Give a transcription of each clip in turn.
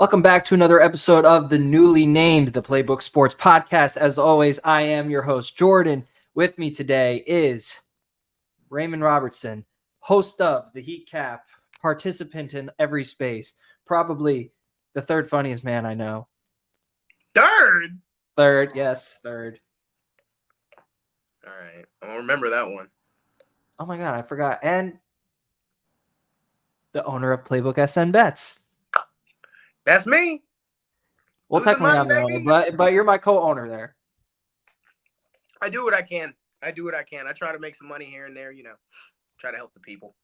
Welcome back to another episode of the newly named the Playbook Sports Podcast. As always, I am your host, Jordan. With me today is Raymond Robertson, host of the Heat Cap, participant in every space, probably the third funniest man I know. Third? Third, yes, third. All right. I'll remember that one. Oh my God, I forgot. And the owner of Playbook SN Bets. That's me. Well, Losing technically money, I'm the owner, baby. but you're my co-owner there. I do what I can. I try to make some money here and there, try to help the people.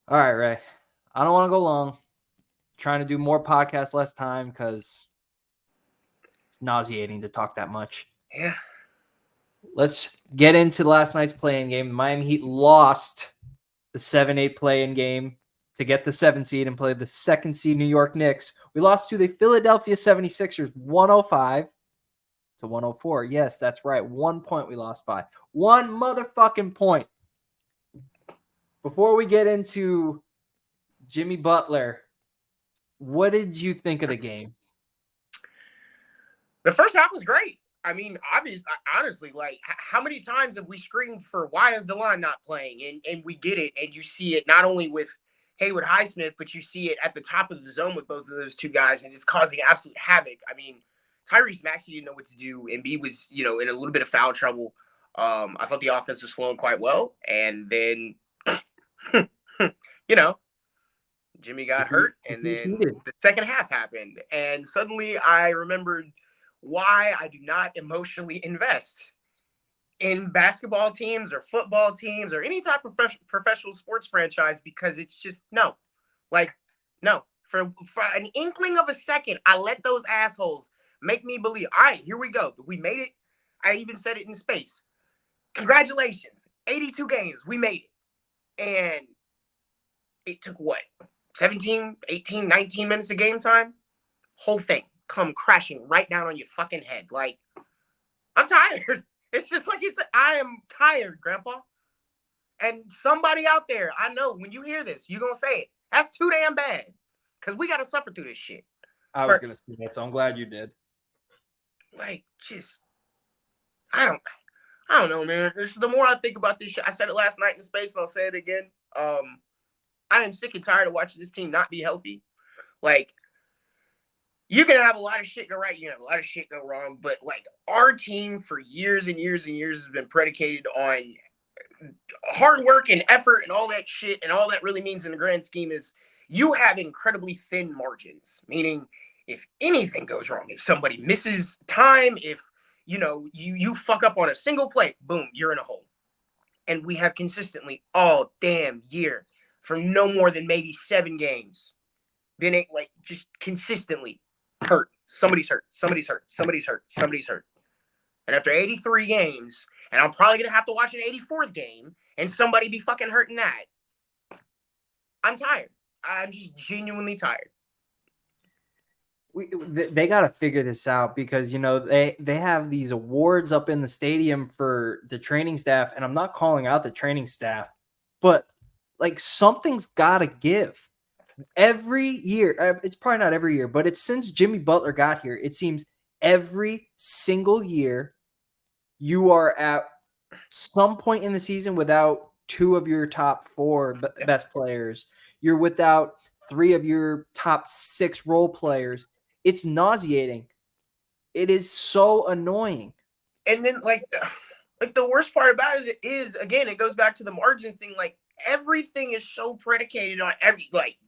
All right, Ray. I don't want to go long. Trying to do more podcasts, less time, because it's nauseating to talk that much. Yeah. Let's get into last night's play-in game. The Miami Heat lost the 7-8 play-in game to get the 7 seed and play the 2nd seed New York Knicks. We lost to the Philadelphia 76ers 105 to 104. Yes, that's right. 1 point we lost by. 1 motherfucking point. Before we get into Jimmy Butler, what did you think of the game? The first half was great. I mean, honestly, like, how many times have we screamed for why is DeLon not playing? And we get it, and you see it not only with Haywood Highsmith, but you see it at the top of the zone with both of those two guys, and it's causing absolute havoc. I mean, Tyrese Maxey didn't know what to do, and B was, in a little bit of foul trouble. I thought the offense was flowing quite well, and then, Jimmy got hurt, and then the second half happened, and suddenly I remembered why I do not emotionally invest in basketball teams or football teams or any type of professional sports franchise, because it's just no. For an inkling of a second, I let those assholes make me believe, all right, here we go. We made it. I even said it in space. Congratulations. 82 games. We made it. And it took what? 17, 18, 19 minutes of game time? Whole thing come crashing right down on your fucking head. Like, I'm tired. It's just like you said, I am tired, Grandpa. And somebody out there, I know when you hear this, you're going to say it. That's too damn bad. Because we got to suffer through this shit. I was going to say that, so I'm glad you did. Like, just, I don't know, man. The more I think about this shit, I said it last night in space, and I'll say it again. I am sick and tired of watching this team not be healthy. Like, you can have a lot of shit go right, a lot of shit go wrong, but like our team for years and years and years has been predicated on hard work and effort and all that shit, and all that really means in the grand scheme is you have incredibly thin margins, meaning if anything goes wrong, if somebody misses time, if you fuck up on a single play, boom, you're in a hole. And we have consistently all damn year for no more than maybe 7 games been like just consistently hurt. Somebody's hurt. Somebody's hurt. Somebody's hurt. Somebody's hurt. And after 83 games, and I'm probably going to have to watch an 84th game, and somebody be fucking hurting that, I'm tired. I'm just genuinely tired. They got to figure this out, because, they have these awards up in the stadium for the training staff, and I'm not calling out the training staff, but like something's got to give. Every year, it's probably not every year, but it's since Jimmy Butler got here, it seems every single year you are at some point in the season without 2 of your top 4 best players. You're without 3 of your top 6 role players. It's nauseating. It is so annoying. And then like the worst part about it is, again, it goes back to the margin thing. Like, everything is so predicated on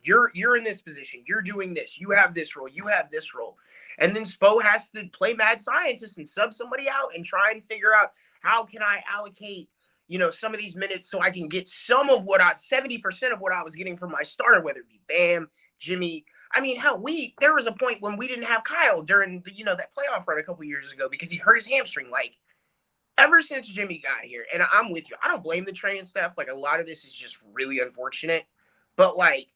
you're in this position, you're doing this, you have this role, you have this role, and then Spo has to play mad scientist and sub somebody out and try and figure out how can I allocate some of these minutes so I can get some of what 70% of what I was getting from my starter, whether it be Bam, Jimmy. I mean, hell, there was a point when we didn't have Kyle during the that playoff run a couple years ago because he hurt his hamstring. Like, ever since Jimmy got here, and I'm with you, I don't blame the training staff. Like, a lot of this is just really unfortunate. But, like,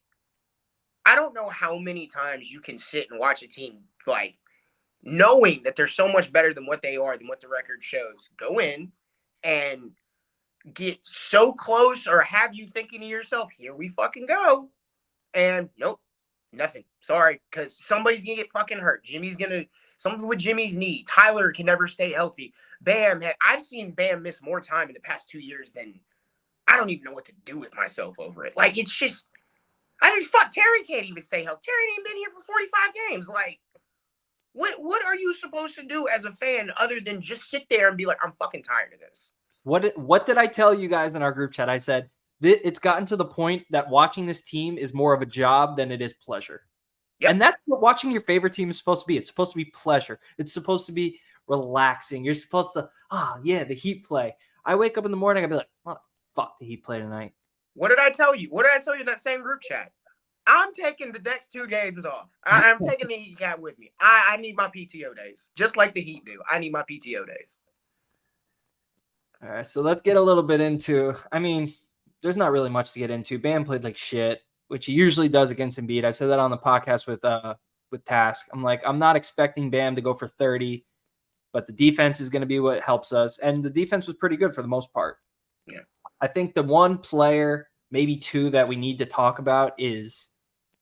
I don't know how many times you can sit and watch a team, like, knowing that they're so much better than what they are, than what the record shows, go in and get so close, or have you thinking to yourself, here we fucking go. And nope, Nothing. Sorry, because somebody's gonna get fucking hurt. Something with Jimmy's knee. Tyler can never stay healthy. I've seen Bam miss more time in the past 2 years than I don't even know what to do with myself over it. Like, it's just, fuck, Terry can't even stay healthy. Terry ain't been here for 45 games. Like, what are you supposed to do as a fan other than just sit there and be like, I'm fucking tired of this? What did I tell you guys in our group chat? I said it's gotten to the point that watching this team is more of a job than it is pleasure. Yep. And that's what watching your favorite team is supposed to be. It's supposed to be pleasure. It's supposed to be relaxing. You're supposed to, the Heat play. I wake up in the morning, I'd be like, what the fuck the Heat play tonight? What did I tell you? What did I tell you in that same group chat? I'm taking the next 2 games off. I'm taking the Heat cat with me. I need my PTO days, just like the Heat do. I need my PTO days. All right, so let's get a little bit into, there's not really much to get into. Bam played like shit, which he usually does against Embiid. I said that on the podcast with Task. I'm like, I'm not expecting Bam to go for 30, but the defense is going to be what helps us. And the defense was pretty good for the most part. Yeah. I think the one player, maybe two, that we need to talk about is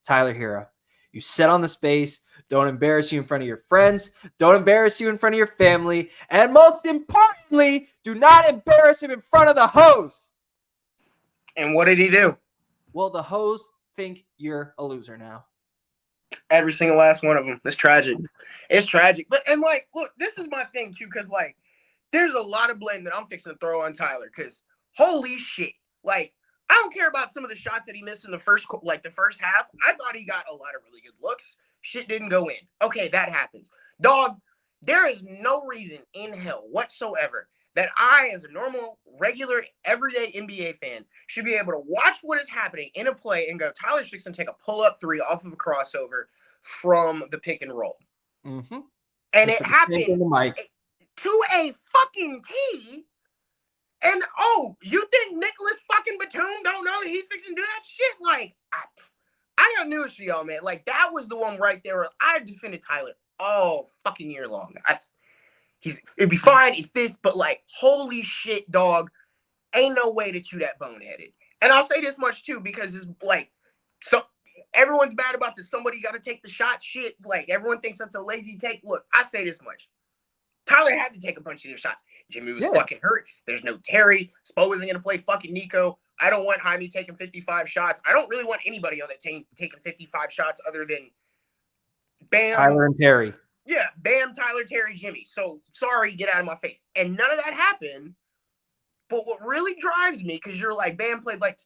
Tyler Hero. You sit on the space. Don't embarrass you in front of your friends. Don't embarrass you in front of your family. And most importantly, do not embarrass him in front of the hoes. And what did he do? Well, the hoes think you're a loser now. Every single last one of them. It's tragic. It's tragic. But, and like, look, this is my thing too, because like, there's a lot of blame that I'm fixing to throw on Tyler, because holy shit. Like, I don't care about some of the shots that he missed in the first half. I thought he got a lot of really good looks. Shit didn't go in. Okay, that happens. Dog, there is no reason in hell whatsoever that I, as a normal, regular, everyday NBA fan, should be able to watch what is happening in a play and go, Tyler Sixton take a pull-up three off of a crossover from the pick and roll. Mm-hmm. And it happened to a fucking T. And, you think Nicholas fucking Batum don't know that he's fixing to do that shit? Like, I got news for y'all, man. Like, that was the one right there where I defended Tyler all fucking year long. It'd be fine. It's this, but like, holy shit, dog. Ain't no way that you that boneheaded. And I'll say this much too, because it's like, so everyone's mad about this. Somebody got to take the shot shit. Like, everyone thinks that's a lazy take. Look, I say this much. Tyler had to take a bunch of these shots. Jimmy was fucking hurt. There's no Terry. Spo isn't going to play fucking Nico. I don't want Jaime taking 55 shots. I don't really want anybody on that team taking 55 shots other than Bam. Tyler and Terry. Yeah, Bam, Tyler, Terry, Jimmy. So, sorry, get out of my face. And none of that happened. But what really drives me, because you're like, Bam played like,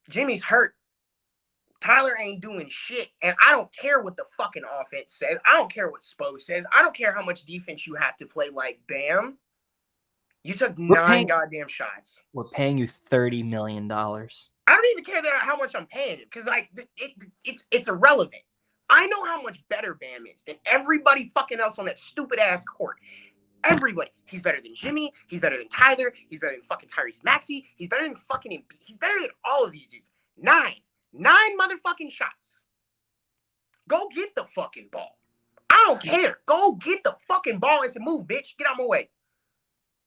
Jimmy's hurt. Tyler ain't doing shit. And I don't care what the fucking offense says. I don't care what Spo says. I don't care how much defense you have to play like Bam. You took 9 goddamn shots. We're paying you $30 million. I don't even care how much I'm paying him, because like it's irrelevant. I know how much better Bam is than everybody fucking else on that stupid ass court. Everybody. He's better than Jimmy. He's better than Tyler. He's better than fucking Tyrese Maxey. He's better than fucking Embiid. He's better than all of these dudes. 9 motherfucking shots. Go get the fucking ball. I don't care. Go get the fucking ball and say, move, bitch. Get out of my way.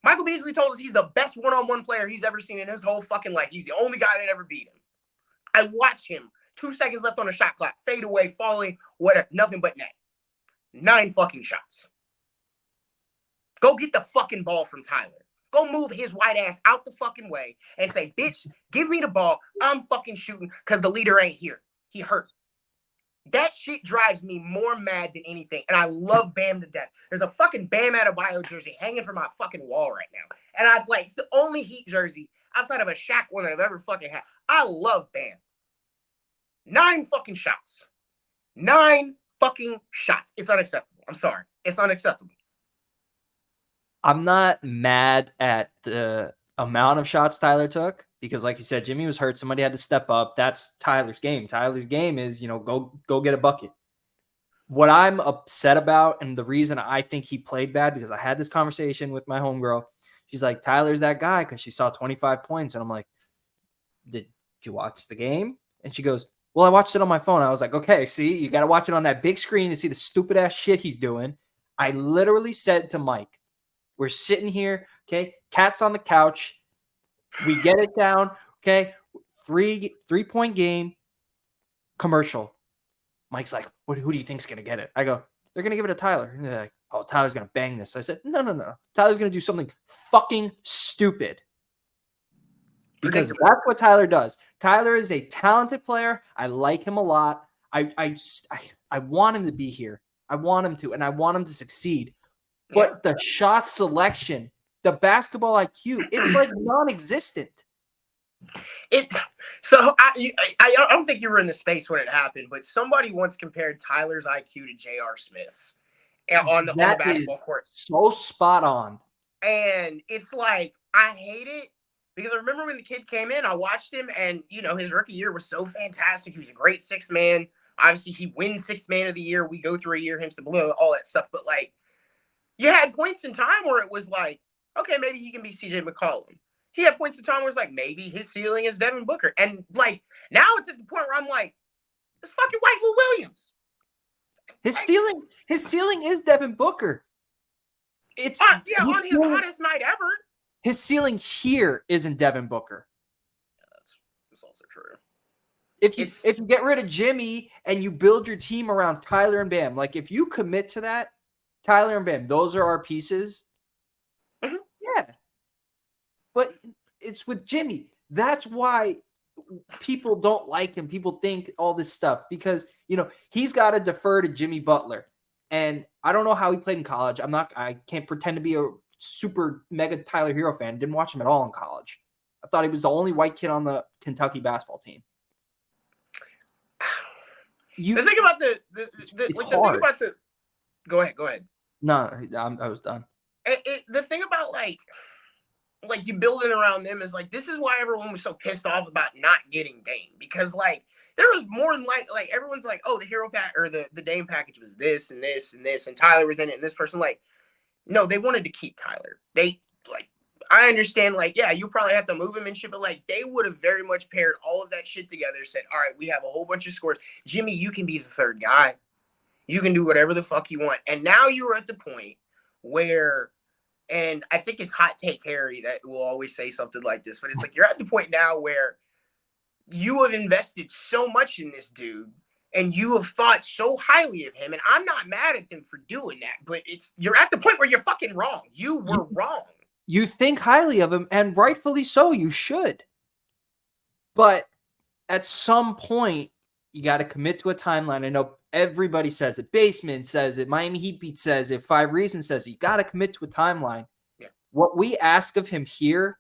Michael Beasley told us he's the best one-on-one player he's ever seen in his whole fucking life. He's the only guy that ever beat him. I watched him. 2 seconds left on the shot clock. Fade away, falling, whatever. Nothing but net. 9 fucking shots. Go get the fucking ball from Tyler. Go move his white ass out the fucking way and say, bitch, give me the ball. I'm fucking shooting because the leader ain't here. He hurt. That shit drives me more mad than anything. And I love Bam to death. There's a fucking Bam Adebayo jersey hanging from my fucking wall right now. And it's the only Heat jersey outside of a Shaq one that I've ever fucking had. I love Bam. 9 fucking shots. 9 fucking shots. It's unacceptable. I'm sorry. It's unacceptable. I'm not mad at the amount of shots Tyler took, because like you said, Jimmy was hurt. Somebody had to step up. That's Tyler's game. Tyler's game is, go get a bucket. What I'm upset about, and the reason I think he played bad, because I had this conversation with my homegirl. She's like, Tyler's that guy, because she saw 25 points. And I'm like, did you watch the game? And she goes, well, I watched it on my phone. I was like, okay, see, you got to watch it on that big screen to see the stupid ass shit he's doing. I literally said to Mike, we're sitting here, okay? Cat's on the couch. We get it down, okay? 3-point game. Commercial. Mike's like, who do you think's going to get it? I go, they're going to give it to Tyler. And they're like, oh, Tyler's going to bang this. So I said, no. Tyler's going to do something fucking stupid. Because that's what Tyler does. Tyler is a talented player. I like him a lot. I want him to be here. I want him to, and I want him to succeed. But the shot selection, the basketball IQ, it's like non-existent. I don't think you were in the space when it happened, but somebody once compared Tyler's IQ to J.R. Smith's on the basketball court. So spot on. And it's like, I hate it because I remember when the kid came in, I watched him, and his rookie year was so fantastic. He was a great sixth man. Obviously, he wins sixth man of the year. We go through a year, him to blue, all that stuff. But like, you had points in time where it was like, okay, maybe he can be CJ McCollum. He had points in time where it's like, maybe his ceiling is Devin Booker. And like, now it's at the point where I'm like, it's fucking White Lou Williams. His ceiling is Devin Booker. It's on his hottest night ever. His ceiling here isn't Devin Booker. Yeah, that's also true. If you get rid of Jimmy and you build your team around Tyler and Bam, like if you commit to that, Tyler and Bam, those are our pieces. Mm-hmm. Yeah. But it's with Jimmy. That's why people don't like him. People think all this stuff because, he's got to defer to Jimmy Butler. And I don't know how he played in college. I can't pretend to be a super mega Tyler Hero fan. Didn't watch him at all in college. I thought he was the only white kid on the Kentucky basketball team. The thing about go ahead. No, I was done. The thing about like you building around them is like, this is why everyone was so pissed off about not getting Dame, because like there was more than like everyone's like, oh, the hero pack or the Dame package was this and this and this, and Tyler was in it, and this person, like, no, they wanted to keep Tyler. They like, I understand, like, yeah, you probably have to move him and shit, but like they would have very much paired all of that shit together, said, all right, we have a whole bunch of scores. Jimmy, you can be the third guy. You can do whatever the fuck you want. And now you're at the point where, and I think it's Hot Take Harry that will always say something like this, but it's like, you're at the point now where you have invested so much in this dude and you have thought so highly of him. And I'm not mad at them for doing that, but you're at the point where you're fucking wrong. You were wrong. You think highly of him, and rightfully so. You should. But at some point, you got to commit to a timeline. I know everybody says it. Basement says it. Miami Heat Beat says it. 5 Reasons says it. You got to commit to a timeline. Yeah. What we ask of him here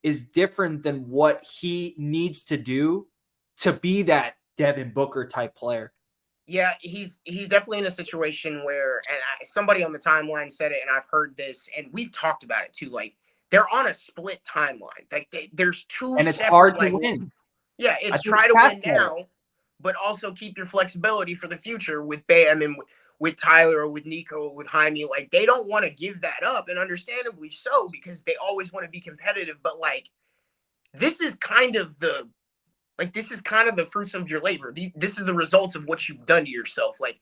is different than what he needs to do to be that Devin Booker type player. Yeah, he's definitely in a situation where, and somebody on the timeline said it, and I've heard this, and we've talked about it too. Like, they're on a split timeline. Like, there's two, and it's hard to win. Yeah, it's try to win now, but also keep your flexibility for the future with Bam and with Tyler or with Nico or with Jaime. Like, they don't want to give that up, and understandably so, because they always want to be competitive. But like, this is kind of the fruits of your labor. This is the results of what you've done to yourself. Like,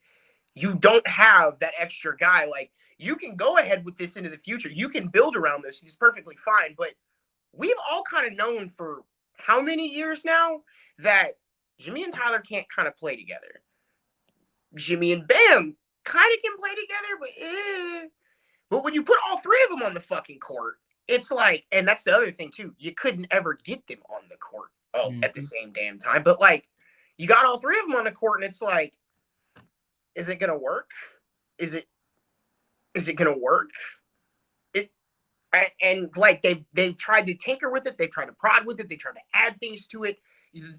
you don't have that extra guy. Like, you can go ahead with this into the future. You can build around this. It's perfectly fine. But we've all kind of known for how many years now that Jimmy and Tyler can't kind of play together. Jimmy and Bam kind of can play together, but when you put all three of them on the fucking court, it's like, and that's the other thing too, you couldn't ever get them on the court at the same damn time. But like, you got all three of them on the court, and it's like, is it gonna work? Is it gonna work? And like they've tried to tinker with it, they've tried to prod with it, they tried to add things to it.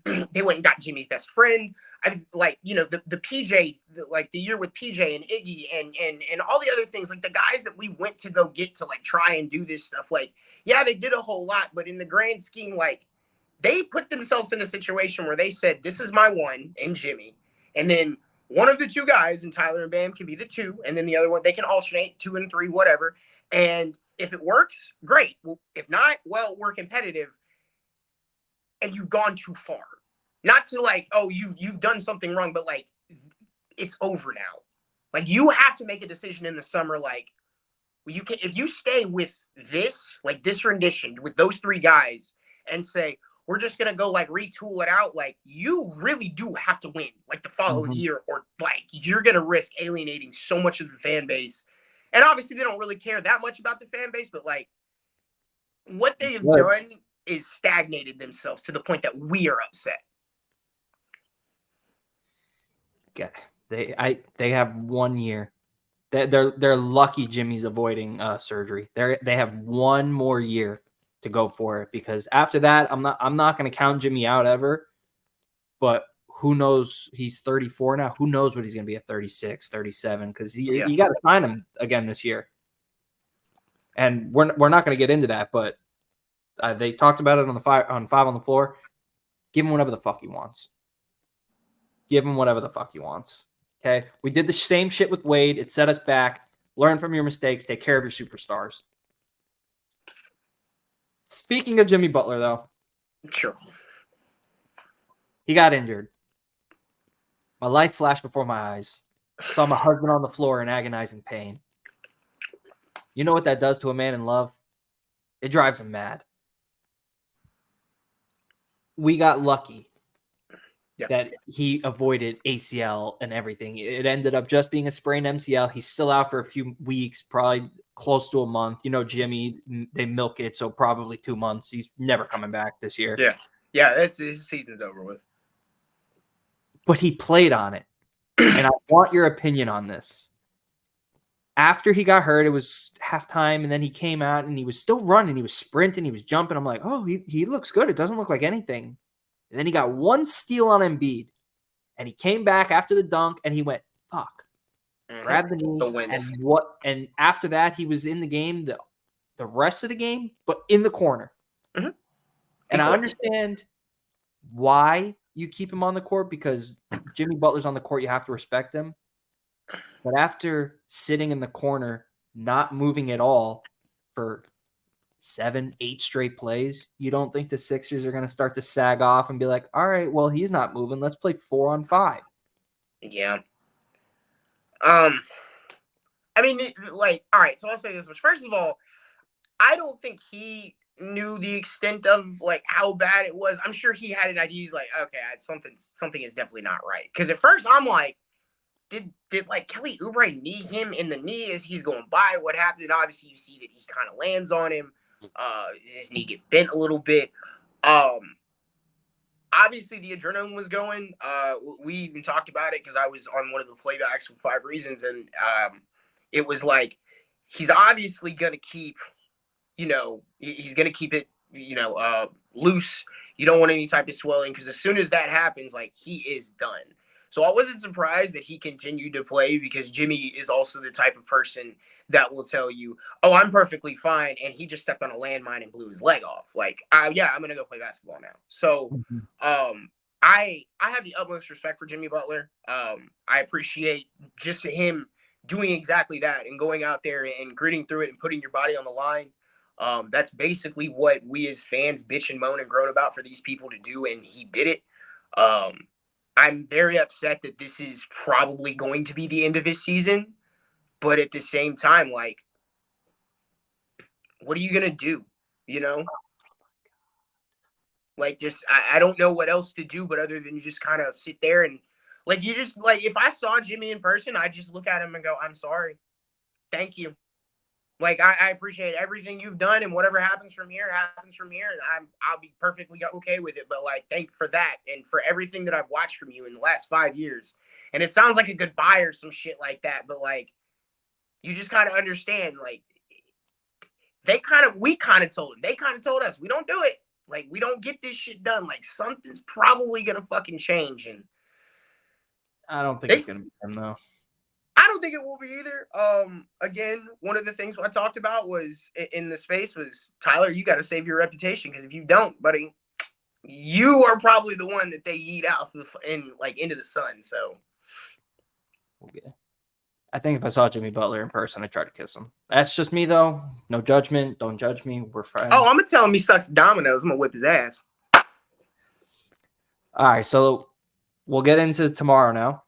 They went and got Jimmy's best friend. The PJ, like the year with PJ and Iggy and all the other things, like the guys that we went to go get to like try and do this stuff. Like, yeah, they did a whole lot, but in the grand scheme, like, they put themselves in a situation where they said, this is my one and Jimmy. And then one of the two guys, and Tyler and Bam, can be the two. And then the other one, they can alternate 2 and 3, whatever. And if it works, great. Well, if not, well, we're competitive. And you've gone too far. Not to like, oh, you've done something wrong, but like, it's over now. Like, you have to make a decision in the summer. Like, if you stay with this, like this rendition with those 3 guys, and say, we're just gonna go like retool it out. Like you really do have to win like the following year, or like you're gonna risk alienating so much of the fan base. And obviously they don't really care that much about the fan base, but like what they have done is stagnated themselves to the point that we are upset. Yeah, they have 1 year. They're lucky Jimmy's avoiding surgery. They have 1 more year to go for it, because after that, I'm not going to count Jimmy out ever. But who knows? He's 34 now. Who knows what he's going to be at 36, 37? Because you got to sign him again this year. And we're not going to get into that, but they talked about it on five on the floor. Give him whatever the fuck he wants. Give him whatever the fuck he wants. Okay? We did the same shit with Wade. It set us back. Learn from your mistakes. Take care of your superstars. Speaking of Jimmy Butler, though. Sure. He got injured. My life flashed before my eyes. I saw my husband on the floor in agonizing pain. You know what that does to a man in love? It drives him mad. We got lucky that he avoided ACL and everything. It ended up just being a sprained MCL. He's still out for a few weeks, probably close to a month. You know, Jimmy, they milk it, so probably 2 months. He's never coming back this year. Yeah, his season's over with. But he played on it. And I want your opinion on this. After he got hurt, it was halftime, and then he came out, and he was still running. He was sprinting. He was jumping. I'm like, oh, he looks good. It doesn't look like anything. And then he got 1 steal on Embiid, and he came back after the dunk, and he went, fuck. Grabbed the knee, and after that, he was in the game the rest of the game, but in the corner. And I understand why you keep him on the court, because Jimmy Butler's on the court. You have to respect him. But after sitting in the corner, not moving at all for 7, 8 straight plays, you don't think the Sixers are going to start to sag off and be like, all right, well, he's not moving. Let's play 4-on-5. Yeah. I mean, like, all right, so I'll say this much. First of all, I don't think he knew the extent of like how bad it was. I'm sure he had an idea. He's like, okay, something is definitely not right. Because at first I'm like, did like Kelly Oubre knee him in the knee as he's going by? What happened? And obviously, you see that he kind of lands on him. His knee gets bent a little bit. Obviously, the adrenaline was going. We even talked about it because I was on one of the playbacks for 5 reasons, and it was like he's obviously gonna keep, he's gonna keep it, loose. You don't want any type of swelling, because as soon as that happens, like, he is done. So I wasn't surprised that he continued to play, because Jimmy is also the type of person that will tell you, oh, I'm perfectly fine, and he just stepped on a landmine and blew his leg off. Like, I'm going to go play basketball now. So I have the utmost respect for Jimmy Butler. I appreciate just him doing exactly that and going out there and gritting through it and putting your body on the line. That's basically what we as fans bitch and moan and groan about for these people to do, and he did it. I'm very upset that this is probably going to be the end of his season, but at the same time, like, what are you going to do? Like, just, I don't know what else to do, but other than just kind of sit there and, like, you just, like, if I saw Jimmy in person, I'd just look at him and go, I'm sorry. Thank you. Like, I appreciate everything you've done, and whatever happens from here, and I'll be perfectly okay with it. But, like, thank for that and for everything that I've watched from you in the last 5 years. And it sounds like a goodbye or some shit like that, but, like, you just kind of understand, like, we kind of told them. They kind of told us, we don't do it. Like, we don't get this shit done. Like, something's probably going to fucking change. And I don't think it's going to be them, though. I don't think it will be either. Again, one of the things I talked about was in the space was, Tyler, you got to save your reputation, because if you don't, buddy, you are probably the one that they yeet out into the sun. So, okay. I think if I saw Jimmy Butler in person, I'd try to kiss him. That's just me, though. No judgment. Don't judge me. We're friends. Oh, I'm gonna tell him he sucks dominoes. I'm gonna whip his ass. All right, so we'll get into tomorrow now,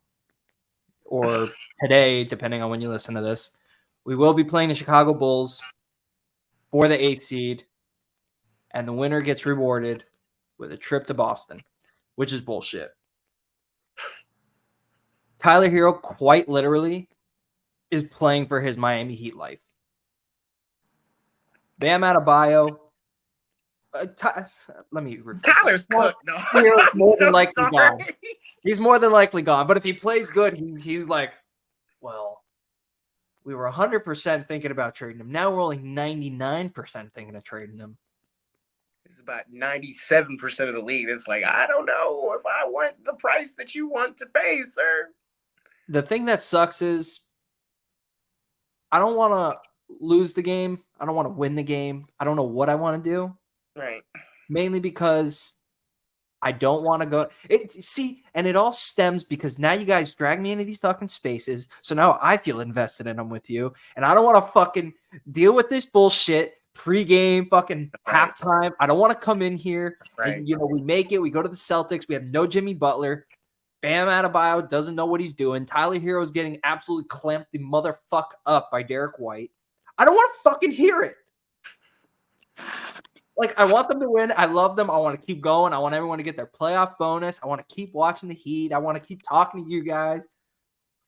or today, depending on when you listen to this. We will be playing the Chicago Bulls for the 8th seed, and the winner gets rewarded with a trip to Boston, which is bullshit. Tyler Hero quite literally is playing for his Miami Heat life. Bam Adebayo. Let me rephrase. Tyler's cooked. No, Hero's I'm more than so likely sorry. gone. He's more than likely gone. But if he plays good, he's like, well, we were 100% thinking about trading him. Now we're only 99% thinking of trading him. It's about 97% of the league. It's like, I don't know if I want the price that you want to pay, sir. The thing that sucks is I don't want to lose the game. I don't want to win the game. I don't know what I want to do. Right. Mainly because I don't want to go. And it all stems because now you guys drag me into these fucking spaces. So now I feel invested in them with you. And I don't want to fucking deal with this bullshit pregame, fucking halftime. I don't want to come in here and, we make it. We go to the Celtics. We have no Jimmy Butler. Bam Adebayo doesn't know what he's doing. Tyler Hero's getting absolutely clamped the motherfuck up by Derek White. I don't want to fucking hear it. Like, I want them to win. I love them. I want to keep going. I want everyone to get their playoff bonus. I want to keep watching the Heat. I want to keep talking to you guys.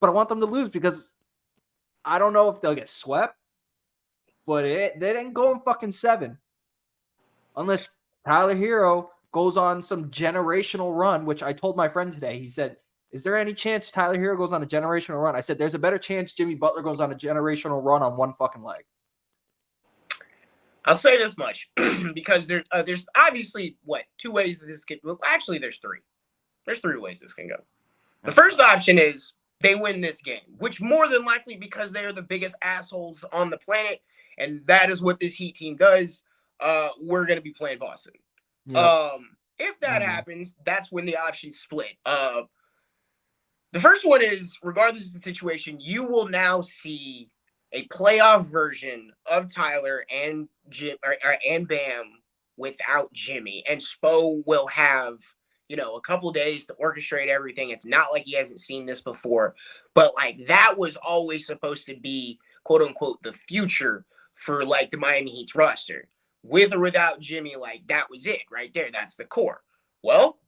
But I want them to lose because I don't know if they'll get swept. But they ain't going fucking 7. Unless Tyler Hero goes on some generational run, which I told my friend today. He said, is there any chance Tyler Hero goes on a generational run? I said, there's a better chance Jimmy Butler goes on a generational run on one fucking leg. I'll say this much because there's obviously 2 ways that this can. Well, actually, there's 3. There's 3 ways this can go. The first option is they win this game, which more than likely because they are the biggest assholes on the planet, and that is what this Heat team does. We're gonna be playing Boston. Yep. If that happens, that's when the options split. The first one is, regardless of the situation, you will now see a playoff version of Tyler and and Bam without Jimmy, and Spo will have a couple days to orchestrate everything. It's not like he hasn't seen this before, but like that was always supposed to be quote unquote the future for like the Miami Heat's roster. With or without Jimmy, like that was it right there. That's the core. Well,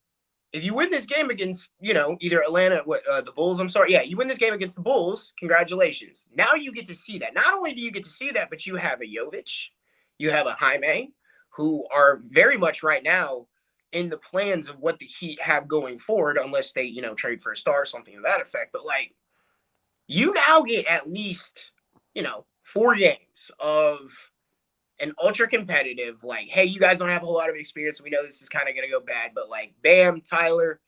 if you win this game against, either Atlanta, the Bulls, you win this game against the Bulls, congratulations. Now you get to see that. Not only do you get to see that, but you have a Jovic, you have a Jaime, who are very much right now in the plans of what the Heat have going forward, unless they, trade for a star or something to that effect. But, like, you now get at least, 4 games of an ultra competitive, like, hey, you guys don't have a whole lot of experience. We know this is kind of going to go bad, but like, Bam, Tyler,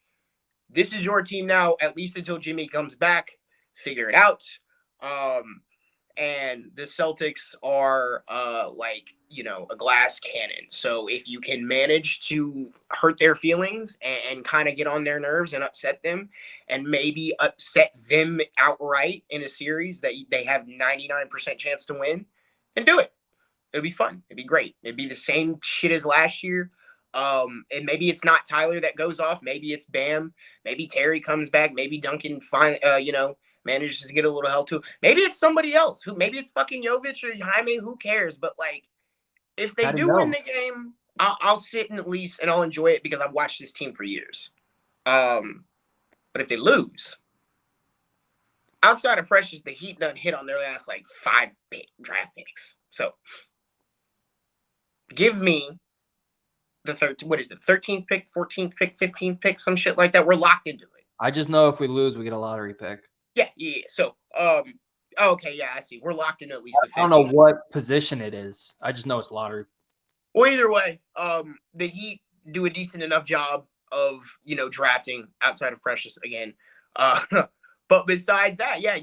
this is your team now, at least until Jimmy comes back. Figure it out. And the Celtics are a glass cannon. So if you can manage to hurt their feelings and kind of get on their nerves and upset them, and maybe upset them outright in a series that they have 99% chance to win, then do it. It'll be fun. It'd be great. It'd be the same shit as last year. And maybe it's not Tyler that goes off. Maybe it's Bam. Maybe Terry comes back. Maybe Duncan manages to get a little help too. Maybe it's somebody else. Maybe it's fucking Jovic or Jaime. Who cares? But like, if they do win the game, I'll sit and I'll enjoy it because I've watched this team for years. But if they lose, outside of Precious, the Heat done hit on their last like 5 draft picks. So give me the 13th pick, 14th pick, 15th pick, some shit like that. We're locked into it. I just know if we lose, we get a lottery pick. Yeah. So, okay, yeah, I see. We're locked into at least the 15th. I don't know what position it is. I just know it's lottery. Well, either way, the Heat do a decent enough job of, drafting outside of Precious again. But besides that, yeah,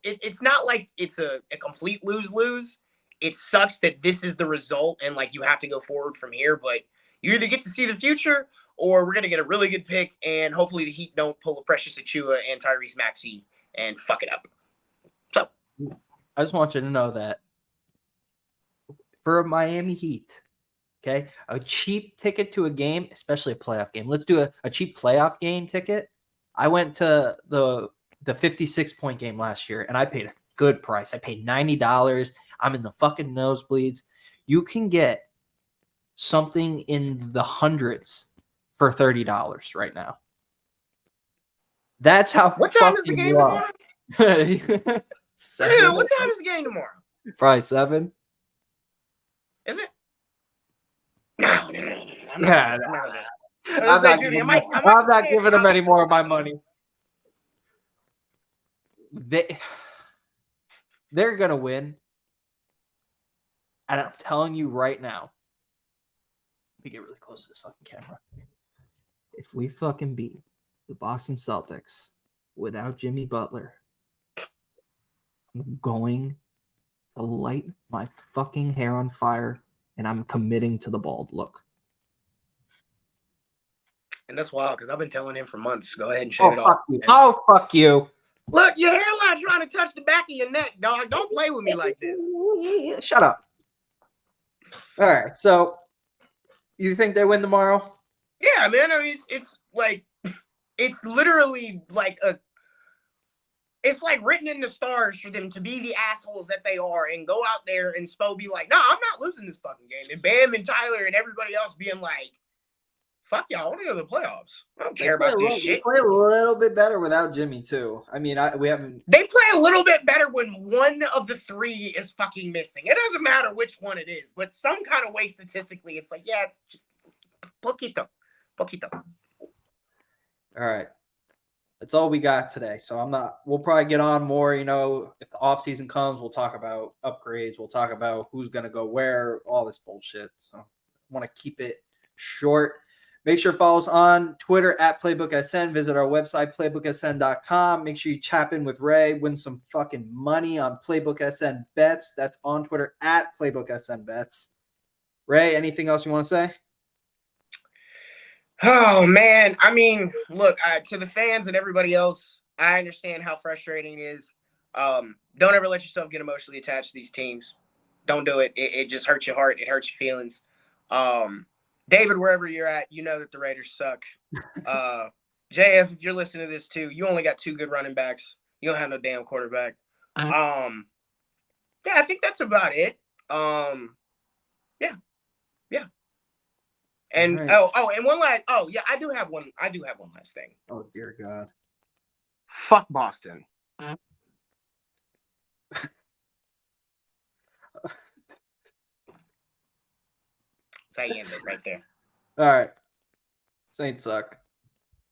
it's not like it's a complete lose-lose. It sucks that this is the result and like you have to go forward from here, but you either get to see the future or we're going to get a really good pick and hopefully the Heat don't pull a Precious Achiuwa and Tyrese Maxey and fuck it up. So I just want you to know that for Miami Heat, okay, a cheap ticket to a game, especially a playoff game. Let's do a cheap playoff game ticket. I went to the 56-point game last year and I paid a good price. I paid $90. I'm in the fucking nosebleeds. You can get something in the hundreds for $30 right now. That's how What time is the fucking game rough. tomorrow? 7? What time is the game tomorrow? Probably 7. Is it? No. I'm Yeah, not I'm not Judy, giving I might I'm not stay at giving the them house. any more of my money. They're gonna win, and I'm telling you right now. Let me get really close to this fucking camera. If we fucking beat the Boston Celtics without Jimmy Butler, I'm going to light my fucking hair on fire, and I'm committing to the bald look. And that's wild because I've been telling him for months, go ahead and shave it off. You. Oh, fuck you. Look, your hairline trying to touch the back of your neck, dog. Don't play with me like this. Shut up. All right, so you think they win tomorrow? Yeah, man. I mean, it's like, it's literally like it's like written in the stars for them to be the assholes that they are and go out there and Spo be like, no, I'm not losing this fucking game. And Bam and Tyler and everybody else being like, fuck y'all, I want to go to the playoffs. I don't care about this shit. They play a little bit better without Jimmy, too. I mean, we haven't. They play a little bit better when one of the three is fucking missing. It doesn't matter which one it is, but some kind of way statistically, it's like, yeah, it's just poquito. All right. That's all we got today. So we'll probably get on more, if the off season comes, we'll talk about upgrades. We'll talk about who's going to go where, all this bullshit. So I want to keep it short. Make sure to follow us on Twitter at PlaybookSN. Visit our website, playbooksn.com. Make sure you chap in with Ray. Win some fucking money on PlaybookSN Bets. That's on Twitter at PlaybookSN Bets. Ray, anything else you want to say? Oh, man. I mean, look, to the fans and everybody else, I understand how frustrating it is. Don't ever let yourself get emotionally attached to these teams. Don't do it. It just hurts your heart. It hurts your feelings. David, wherever you're at, you know that the Raiders suck. JF, if you're listening to this too, you only got 2 good running backs. You don't have no damn quarterback. Yeah, I think that's about it. Yeah. And right. And one last. Oh yeah, I do have one last thing. Oh dear God. Fuck Boston. Say end it right there. All right. Saints suck.